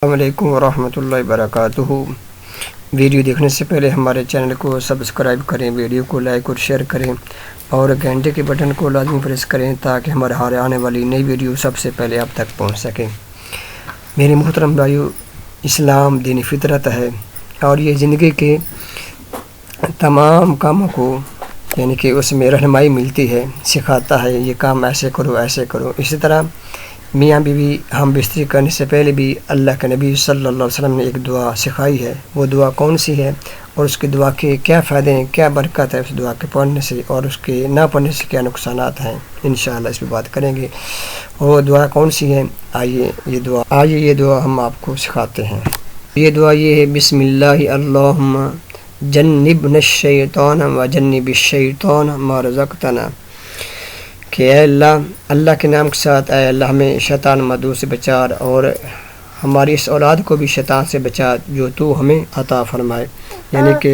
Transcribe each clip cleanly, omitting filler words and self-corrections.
السلام علیکم ورحمۃ اللہ وبرکاتہ۔ ویڈیو دیکھنے سے پہلے ہمارے چینل کو سبسکرائب کریں، ویڈیو کو لائک اور شیئر کریں اور گھنٹے کے بٹن کو لازمی پریس کریں تاکہ ہمارے آنے والی نئی ویڈیو سب سے پہلے آپ تک پہنچ سکیں۔ میرے محترم بھائیو، اسلام دین فطرت ہے اور یہ زندگی کے تمام کاموں کو یعنی کہ اس میں رہنمائی ملتی ہے، سکھاتا ہے یہ کام ایسے کرو ایسے کرو۔ اسی طرح میاں بیوی ہم بستری کرنے سے پہلے بھی اللہ کے نبی صلی اللہ علیہ وسلم نے ایک دعا سکھائی ہے۔ وہ دعا کون سی ہے اور اس کی دعا کے کیا فائدے ہیں، کیا برکت ہے اس دعا کے پڑھنے سے اور اس کے نہ پڑھنے سے کیا نقصانات ہیں، انشاءاللہ اس پہ بات کریں گے۔ وہ دعا کون سی ہے؟ آئیے یہ دعا ہم آپ کو سکھاتے ہیں۔ یہ دعا یہ ہے: بسم اللہ اللہم جنبنا الشیطان وجنب الشیطان ما رزقتنا، کہ اے اللہ کے نام کے ساتھ اے اللہ ہمیں شیطان مدعو سے بچا اور ہماری اس اولاد کو بھی شیطان سے بچا جو تو ہمیں عطا فرمائے۔ یعنی کہ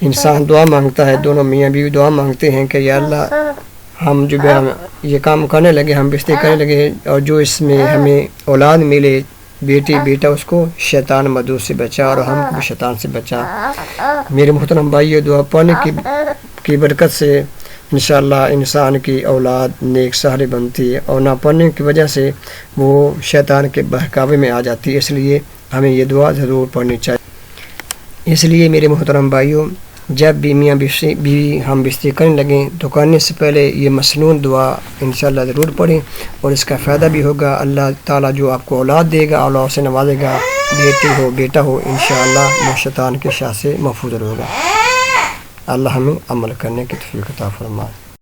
انسان دعا مانگتا ہے، دونوں میاں بیوی دعا مانگتے ہیں کہ یا اللہ ہم جو یہ کام کرنے لگے، ہم بستری کرنے لگے اور جو اس میں ہمیں اولاد ملے، بیٹی بیٹا، اس کو شیطان مدعو سے بچا اور ہم کو بھی شیطان سے بچا۔ میرے محترم بھائی، یہ دعا پڑھنے کی برکت سے انشاءاللہ انسان کی اولاد نیک سہرے بنتی ہے اور نہ پڑھنے کی وجہ سے وہ شیطان کے بہکاوے میں آ جاتی ہے۔ اس لیے ہمیں یہ دعا ضرور پڑھنی چاہیے۔ اس لیے میرے محترم بھائیوں، جب بھی میاں بیوی ہم بستری کرنے لگیں تو کرنے سے پہلے یہ مسنون دعا انشاءاللہ ضرور پڑھیں اور اس کا فائدہ بھی ہوگا۔ اللہ تعالیٰ جو آپ کو اولاد دے گا، اولاد سے نوازے گا، بیٹی ہو بیٹا ہو، انشاءاللہ وہ شیطان کے شر سے محفوظ ہوگا۔ اللہ ہمیں عمل کرنے کی توفیق عطا فرمائے۔